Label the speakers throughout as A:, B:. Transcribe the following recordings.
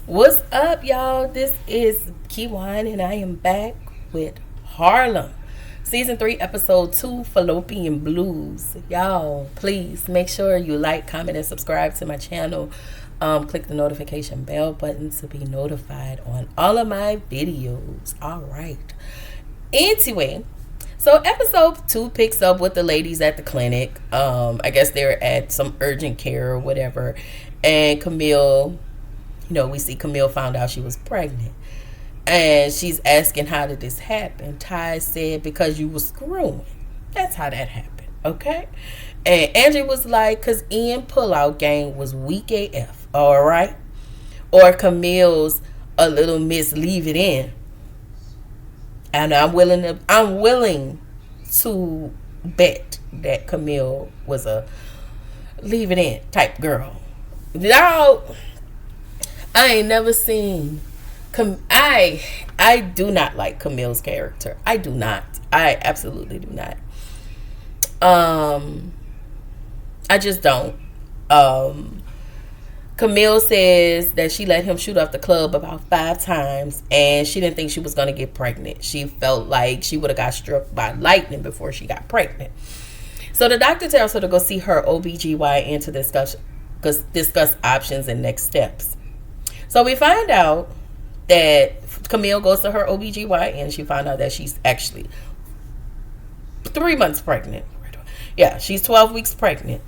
A: What's up, y'all? This is Kiwan, and I am back with Harlem. Season 3, Episode 2, Fallopian Blues. Y'all, please make sure you like, comment, and subscribe to my channel. Click the notification bell button to be notified on all of my videos. All right. Anyway, so episode 2 picks up with the ladies at the clinic. I guess they're at some urgent care or whatever. And Camille... we see Camille found out she was pregnant. And she's asking, how did this happen? Ty said, because you were screwing. That's how that happened, okay? And Angie was like, because Ian pullout game was weak AF, all right? Or Camille's a little miss leave it in. And I'm willing to bet that Camille was a leave it in type girl. Now, I ain't never seen. I do not like Camille's character. I do not. I absolutely do not. I just don't. Camille says that she let him shoot off the club about 5 times, and she didn't think she was going to get pregnant. She felt like she would have got struck by lightning before she got pregnant. So the doctor tells her to go see her OBGYN to discuss options and next steps. So we find out that Camille goes to her OBGYN and she found out that she's actually 3 months pregnant. Yeah, she's 12 weeks pregnant.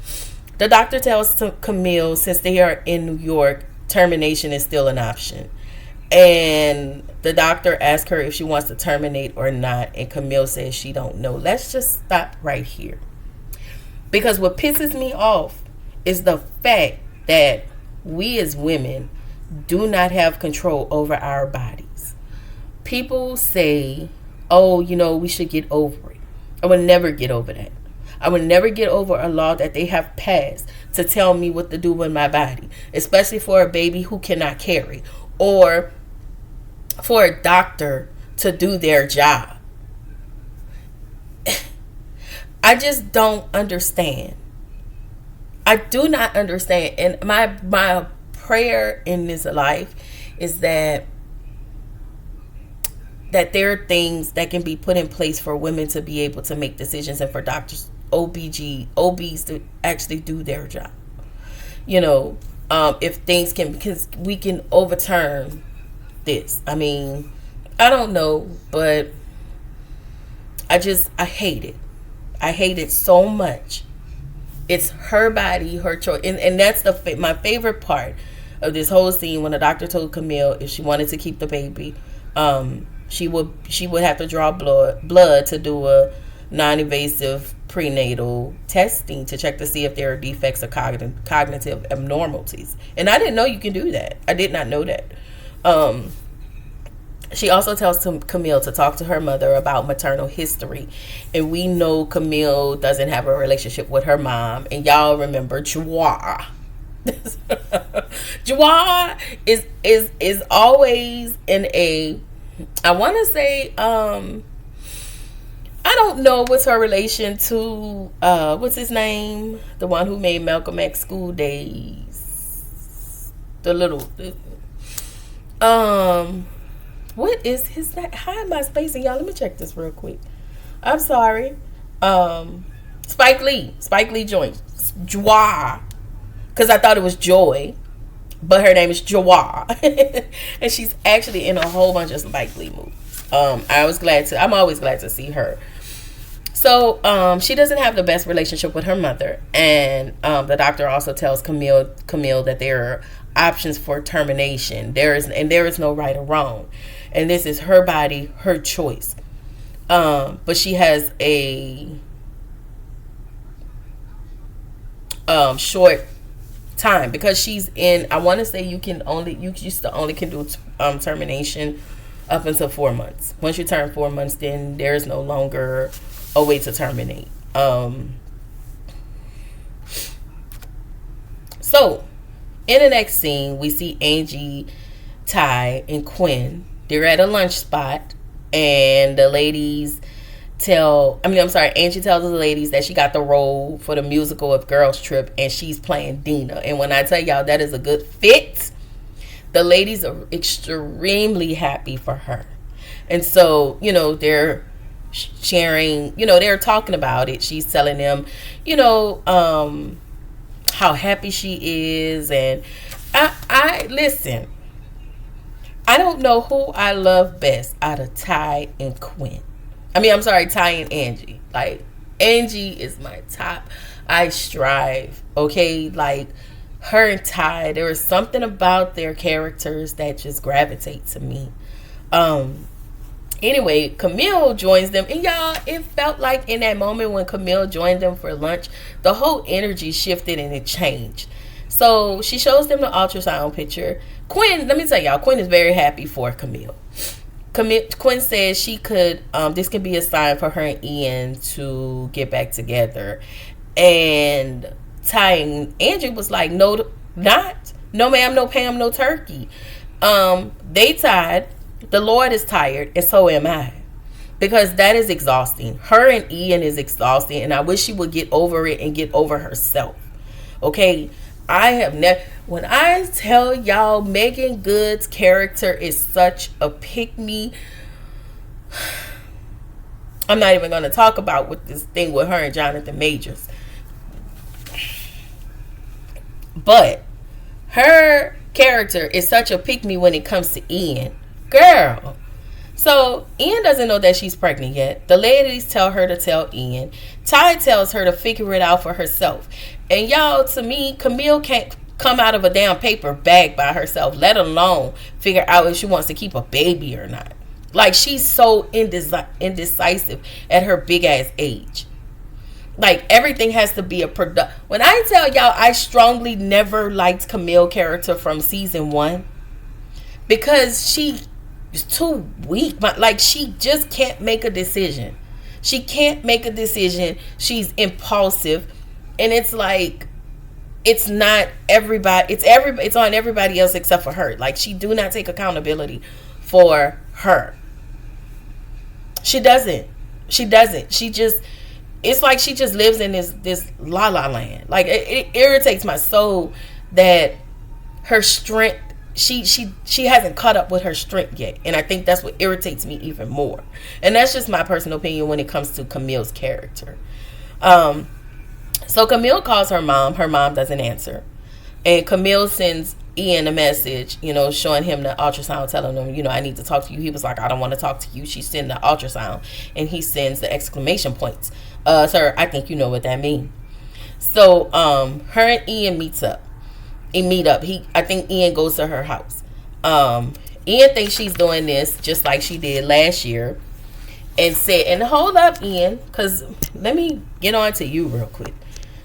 A: The doctor tells Camille, since they are in New York, termination is still an option. And the doctor asks her if she wants to terminate or not. And Camille says she don't know. Let's just stop right here. Because what pisses me off is the fact that we as women do not have control over our bodies. People say, oh, we should get over it. I would never get over that. I would never get over a law that they have passed to tell me what to do with my body, especially for a baby who cannot carry, or for a doctor to do their job. I just don't understand. I do not understand. And my prayer in this life is that there are things that can be put in place for women to be able to make decisions, and for doctors, OBs to actually do their job. If things can, because we can overturn this. I mean, I don't know, but I hate it. I hate it so much. It's her body, her choice. And that's my favorite part of this whole scene, when the doctor told Camille if she wanted to keep the baby, she would have to draw blood to do a non-invasive prenatal testing to check to see if there are defects or cognitive abnormalities. And I didn't know you can do that. I did not know that. She also tells Camille to talk to her mother about maternal history. And we know Camille doesn't have a relationship with her mom. And y'all remember Joie. Joie is always in a, I want to say, I don't know what's her relation to, what's his name? The one who made Malcolm X School Days. What is his name? How am I spacing, y'all? Let me check this real quick. I'm sorry. Spike Lee joint. Joie. Because I thought it was Joy. But her name is Joie. And she's actually in a whole bunch of Spike Lee movies. I'm always glad to see her. So she doesn't have the best relationship with her mother. And the doctor also tells Camille that there are options for termination. There is no right or wrong. And this is her body, her choice. But she has a short time, because she's in, I want to say you used to only can do termination up until 4 months. Once you turn 4 months, then there is no longer a way to terminate. So in the next scene, we see Angie, Ty, and Quinn. They're at a lunch spot, and the ladies Angie tells the ladies that she got the role for the musical of Girls Trip, and she's playing Dina. And when I tell y'all that is a good fit, The ladies are extremely happy for her. And so, they're sharing, they're talking about it. She's telling them, how happy she is. And I listen, I don't know who I love best out of Ty and Quinn. I'm sorry, Ty and Angie. Like, Angie is my top. I strive, okay? Like, her and Ty, there is something about their characters that just gravitate to me. Anyway, Camille joins them. And y'all, it felt like in that moment when Camille joined them for lunch, the whole energy shifted and it changed. So she shows them the ultrasound picture. Quinn, let me tell y'all, Quinn is very happy for Camille. Quinn says she could, this could be a sign for her and Ian to get back together. And Ty and Angie was like, no, not. No ma'am, no Pam, no turkey. They tied. The Lord is tired, and so am I. Because that is exhausting. Her and Ian is exhausting, and I wish she would get over it and get over herself. Okay? I have never... When I tell y'all Megan Good's character is such a pick-me... I'm not even going to talk about with this thing with her and Jonathan Majors. But her character is such a pick-me when it comes to Ian. Girl. So Ian doesn't know that she's pregnant yet. The ladies tell her to tell Ian. Ty tells her to figure it out for herself. And y'all, to me, Camille can't come out of a damn paper bag by herself, let alone figure out if she wants to keep a baby or not. Like, she's so indecisive at her big ass age. Like, everything has to be a product. When I tell y'all, I strongly never liked Camille's character from season 1 because she is too weak. Like, she just can't make a decision. She can't make a decision. She's impulsive, and it's like, it's not everybody. It's on everybody else except for her. Like, she do not take accountability for her. She doesn't. She just. It's like she just lives in this la la land. Like, it irritates my soul that her strength, she hasn't caught up with her strength yet. And I think that's what irritates me even more. And that's just my personal opinion when it comes to Camille's character. So Camille calls her mom. Her mom doesn't answer. And Camille sends Ian a message, showing him the ultrasound, telling him, I need to talk to you. He was like, I don't want to talk to you. She sends the ultrasound, and he sends the exclamation points. Sir, I think you know what that means. So, her and Ian meet up. I think Ian goes to her house. Ian thinks she's doing this just like she did last year, and hold up, Ian, because let me get on to you real quick.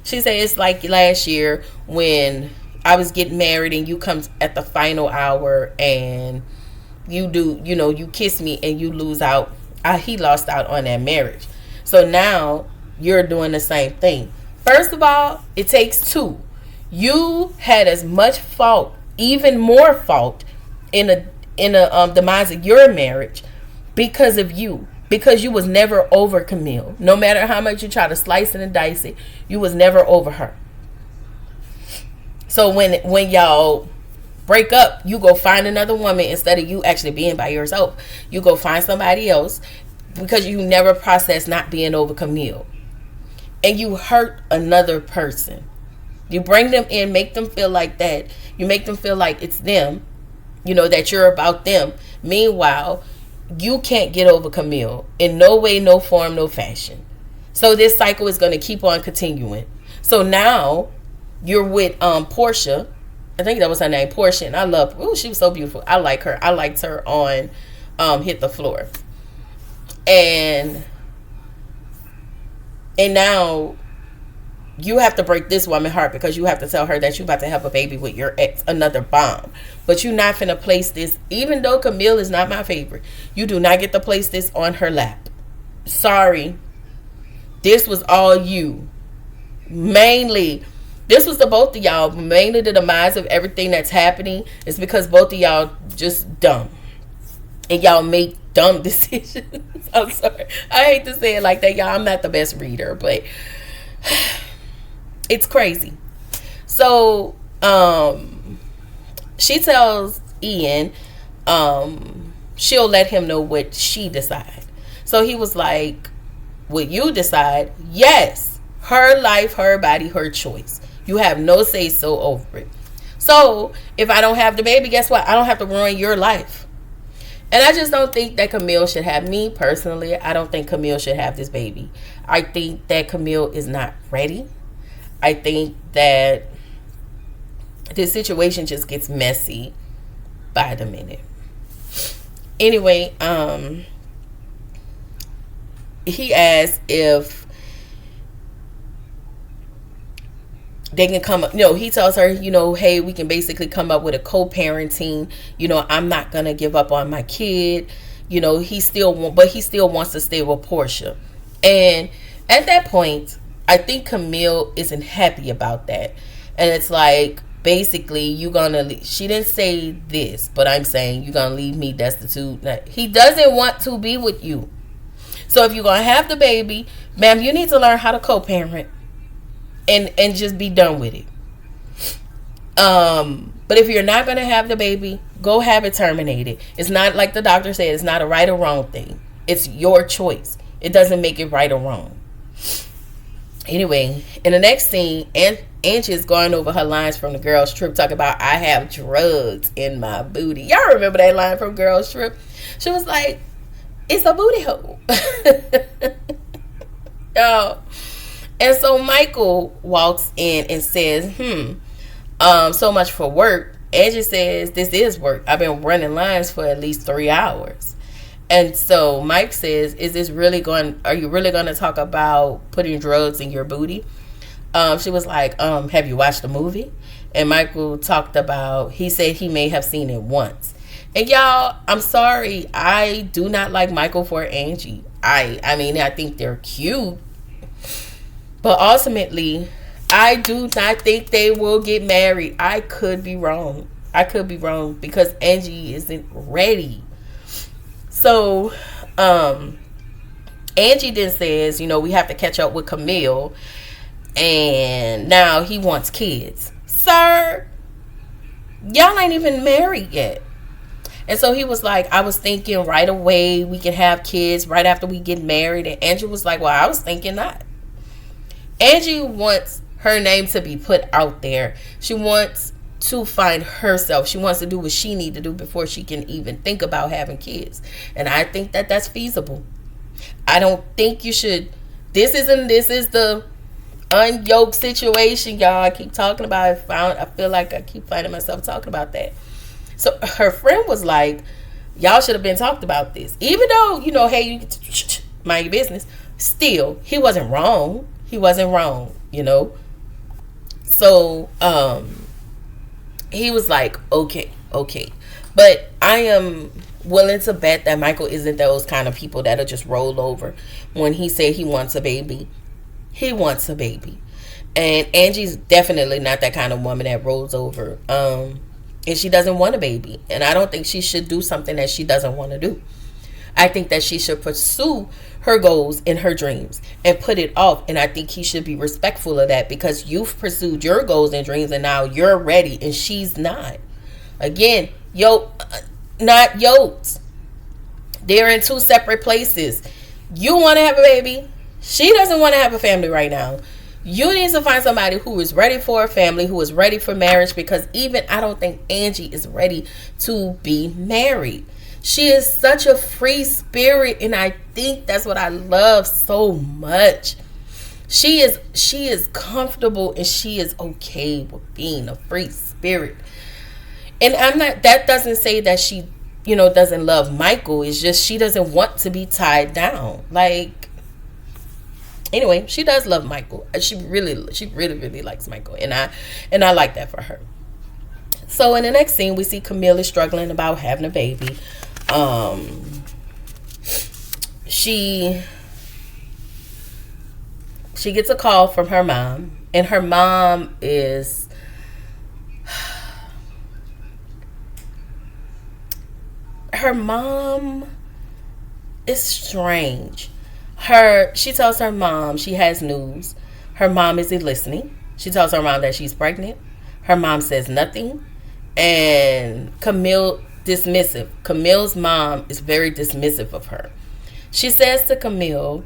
A: She said it's like last year when I was getting married and you come at the final hour and you do, you kiss me and you lose out. He lost out on that marriage. So now you're doing the same thing. First of all, it takes two. You had as much fault, even more fault in a demise of your marriage because of you. Because you was never over Camille. No matter how much you try to slice it and dice it, you was never over her. So when y'all break up, you go find another woman instead of you actually being by yourself. You go find somebody else because you never processed not being over Camille. And you hurt another person. You bring them in, make them feel like that. You make them feel like it's them, that you're about them. Meanwhile, you can't get over Camille in no way, no form, no fashion. So this cycle is going to keep on continuing. So now you're with Portia. I think that was her name, Portia. And I love her. She was so beautiful. I like her. I liked her on Hit the Floor. And now you have to break this woman's heart because you have to tell her that you're about to have a baby with your ex, another bomb. But you're not finna place this, even though Camille is not my favorite, you do not get to place this on her lap. Sorry. This was all you. Mainly, this was the both of y'all. Mainly the demise of everything that's happening is because both of y'all just dumb. And y'all make dumb decisions. I'm sorry. I hate to say it like that, y'all. I'm not the best reader, but it's crazy. So, she tells Ian, she'll let him know what she decide. So he was like, what you decide? Yes. Her life, her body, her choice. You have no say so over it. So if I don't have the baby, guess what? I don't have to ruin your life. And I just don't think that Camille should have, me personally, I don't think Camille should have this baby. I think that Camille is not ready. I think that this situation just gets messy by the minute. Anyway, he asked if they can come up, he tells her, hey, we can basically come up with a co-parenting. I'm not going to give up on my kid. He still wants to stay with Portia. And at that point, I think Camille isn't happy about that. And it's like, basically, you gonna leave. She didn't say this, but I'm saying you're gonna leave me destitute. He doesn't want to be with you. So if you're gonna have the baby, ma'am, you need to learn how to co-parent and just be done with it. But if you're not gonna have the baby, go have it terminated. It's not like the doctor said, it's not a right or wrong thing. It's your choice. It doesn't make it right or wrong. Anyway, in the next scene, Angie is going over her lines from the girls' trip, talking about, I have drugs in my booty. Y'all remember that line from girls' trip? She was like, it's a booty hole. Yo. And so Michael walks in and says, so much for work. Angie says, this is work. I've been running lines for at least 3 hours. And so Mike says, are you really going to talk about putting drugs in your booty? She was like, have you watched the movie? And Michael talked about, he said he may have seen it once. And y'all, I'm sorry, I do not like Michael for Angie. I mean, I think they're cute. But ultimately, I do not think they will get married. I could be wrong. Because Angie isn't ready. So, Angie then says, we have to catch up with Camille. And now he wants kids. Sir, y'all ain't even married yet. And so he was like, I was thinking right away we can have kids right after we get married. And Angie was like, well, I was thinking not. Angie wants her name to be put out there. She wants to find herself. She wants to do what she needs to do before she can even think about having kids. And I think that that's feasible. I don't think you should. This is the unyoked situation, y'all. I keep talking about it. I feel like I keep finding myself talking about that. So her friend was like, y'all should have been talked about this. Even though, hey, you mind your business. Still, he wasn't wrong. So, he was like, okay. But I am willing to bet that Michael isn't those kind of people that'll just roll over when he said he wants a baby. He wants a baby. And Angie's definitely not that kind of woman that rolls over. And she doesn't want a baby. And I don't think she should do something that she doesn't want to do. I think that she should pursue her goals and her dreams and put it off. And I think he should be respectful of that, because you've pursued your goals and dreams and now you're ready and she's not. Again, not yoked. They're in two separate places. You want to have a baby. She doesn't want to have a family right now. You need to find somebody who is ready for a family, who is ready for marriage, because even I don't think Angie is ready to be married. She is such a free spirit, and I think that's what I love so much. She is comfortable and she is okay with being a free spirit. And that doesn't say that she, doesn't love Michael. It's just she doesn't want to be tied down. Anyway, she does love Michael. She really likes Michael, and I like that for her. So in the next scene, we see Camille is struggling about having a baby. She gets a call from her mom, and her mom is strange. She tells her mom she has news. Her mom isn't listening. She tells her mom that she's pregnant. Her mom says nothing. And Camille's mom is very dismissive of her. She says to Camille,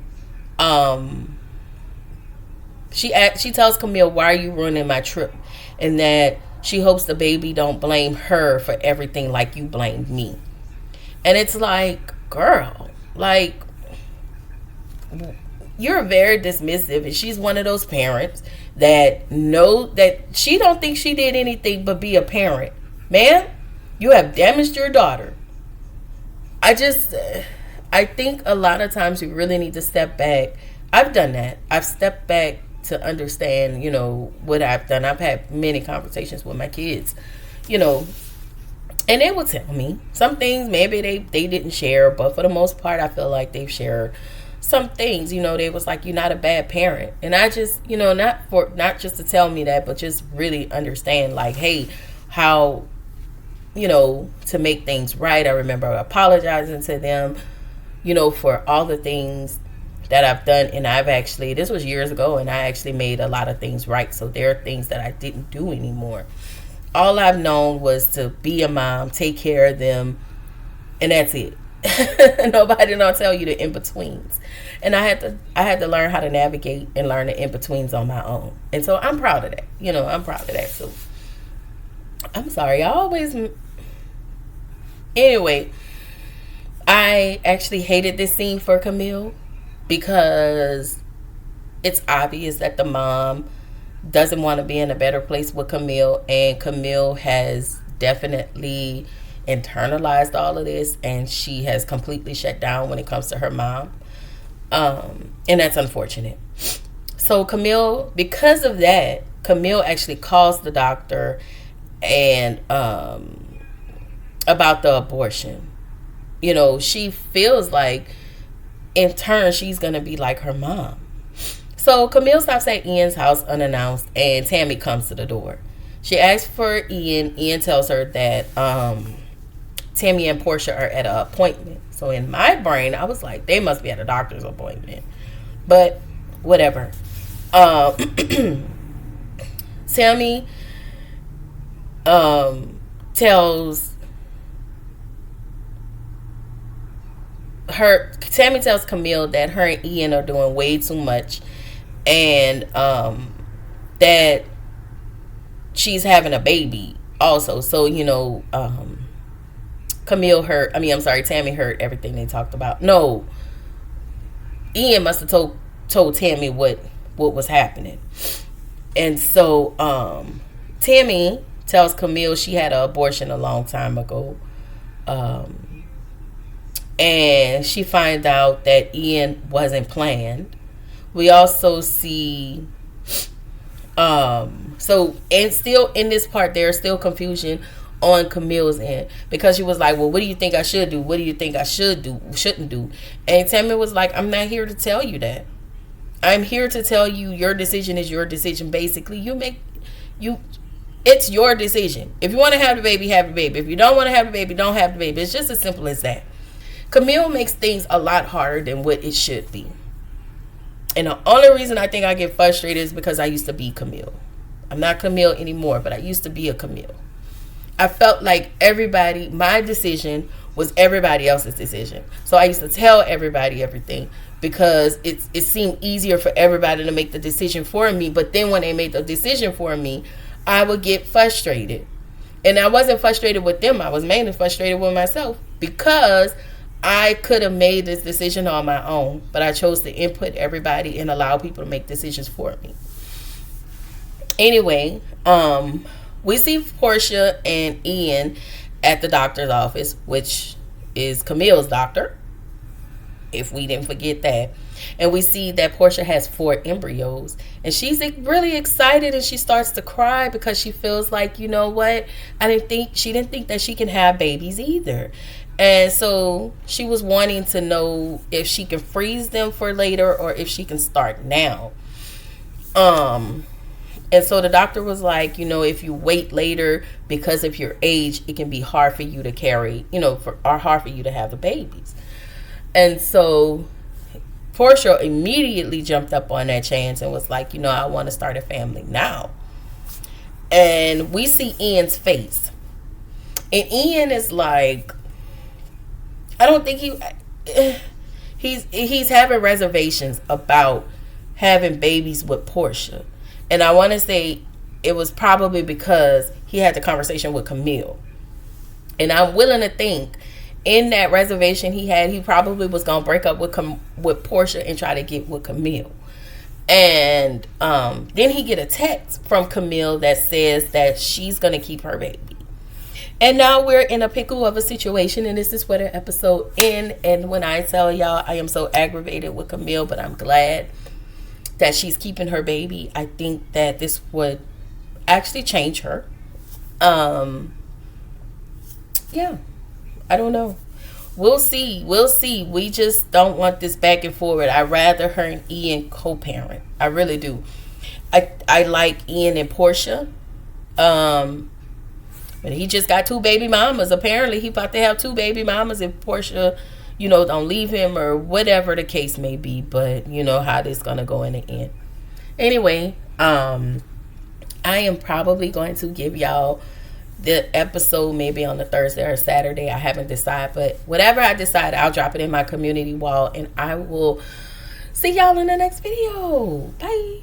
A: she tells Camille, why are you ruining my trip? And that she hopes the baby don't blame her for everything like you blamed me. And it's like, girl, like, you're very dismissive. And she's one of those parents that know that she don't think she did anything but be a parent. Man, you have damaged your daughter. I think a lot of times we really need to step back. I've done that. I've stepped back to understand, what I've done. I've had many conversations with my kids, and they will tell me some things maybe they didn't share, but for the most part, I feel like they've shared some things. They was like, you're not a bad parent. And I just, not just to tell me that, but just really understand, like, hey, how, to make things right. I remember apologizing to them, for all the things that I've done. And this was years ago, and I actually made a lot of things right. So there are things that I didn't do anymore. All I've known was to be a mom, take care of them, and that's it. Nobody don't tell you the in-betweens. And I had to learn how to navigate and learn the in-betweens on my own. And so I'm proud of that. I'm proud of that. So I'm sorry. Anyway, I actually hated this scene for Camille because it's obvious that the mom doesn't want to be in a better place with Camille, and Camille has definitely internalized all of this, and she has completely shut down when it comes to her mom, and that's unfortunate. So because of that, Camille actually calls the doctor and about the abortion. She feels like in turn she's gonna be like her mom. So Camille stops at Ian's house unannounced, and Tammy comes to the door. She asks for Ian. Ian tells her that Tammy and Portia are at an appointment. So in my brain, I was like, they must be at a doctor's appointment. But whatever. Tammy tells Camille that her and Ian are doing way too much, and that she's having a baby also. So Tammy heard everything they talked about. No, Ian must have told Tammy what was happening. And so Tammy tells Camille she had an abortion a long time ago. And she finds out that Ian wasn't planned. We also see still in this part there's still confusion on Camille's end, because she was like, well, what do you think I should do? What do you think I shouldn't do? And Tammy was like, I'm not here to tell you that. I'm here to tell you your decision is your decision. Basically, it's your decision. If you want to have the baby, have the baby. If you don't want to have the baby, don't have the baby. It's just as simple as that. Camille makes things a lot harder than what it should be. And the only reason I think I get frustrated is because I used to be Camille. I'm not Camille anymore, but I used to be a Camille. I felt like my decision was everybody else's decision. So I used to tell everybody everything because it seemed easier for everybody to make the decision for me. But then when they made the decision for me, I would get frustrated. And I wasn't frustrated with them. I was mainly frustrated with myself because I could have made this decision on my own, but I chose to input everybody and allow people to make decisions for me. Anyway, we see Portia and Ian at the doctor's office, which is Camille's doctor, if we didn't forget that. And we see that Portia has 4 embryos, and she's really excited, and she starts to cry because she feels like, you know what, she didn't think that she can have babies either. And so she was wanting to know if she can freeze them for later or if she can start now. And so the doctor was like, if you wait later because of your age, it can be hard for you to carry, or hard for you to have the babies. And so Portia immediately jumped up on that chance and was like, I want to start a family now. And we see Ian's face. And Ian is like, I don't think he's having reservations about having babies with Portia. And I want to say it was probably because he had the conversation with Camille. And I'm willing to think in that reservation he had, he probably was going to break up with Portia and try to get with Camille. And then he get a text from Camille that says that she's going to keep her baby. And now we're in a pickle of a situation, and this is where the episode ends. And when I tell y'all I am so aggravated with Camille, but I'm glad that she's keeping her baby. I think that this would actually change her. Yeah, I don't know. We'll see. We just don't want this back and forward. I'd rather her and Ian co-parent. I really do. I like Ian and Portia. But he just got 2 baby mamas. Apparently he about to have 2 baby mamas if Portia, don't leave him or whatever the case may be. But you know how this gonna go in the end. Anyway, I am probably going to give y'all the episode maybe on the Thursday or Saturday. I haven't decided, but whatever I decide, I'll drop it in my community wall, and I will see y'all in the next video. Bye.